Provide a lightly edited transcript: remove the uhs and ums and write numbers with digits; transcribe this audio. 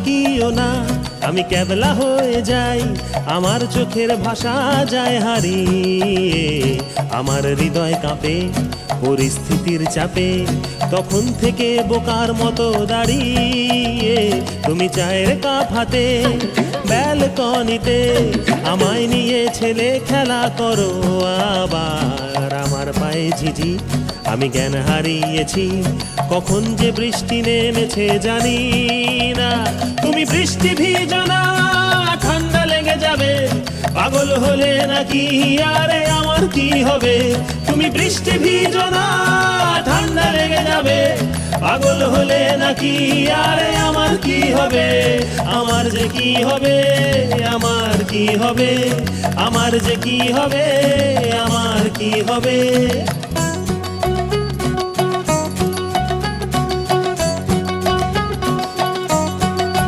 তাকিও না, আমি ক্যাবলা হয়ে যাই, আমার চোখের ভাষা যায় হারিয়ে। আমার হৃদয় কাঁপে পরিস্থিতির চাপে, তখন থেকে বোকার মতো দাঁড়িয়ে। তুমি চায়ের কাপ হাতে ব্যালকনিতে আমায় নিয়ে ছেলে খেলা করো আবার। আমার পায়ে ঝিঝি, আমি জ্ঞান হারিয়েছি, কখন যে বৃষ্টি নেমেছে জানি না। তুমি বৃষ্টি ভিজো না, ঠান্ডা লেগে যাবে, পাগল হলে নাকি আরে আমার কি হবে? তুমি বৃষ্টি ভিজো না, ঠান্ডা লেগে যাবে, পাগল হলে নাকি আরে আমার কি হবে? আমার যে কি হবে, আমার কি হবে, আমার যে কি হবে, আমার কি হবে।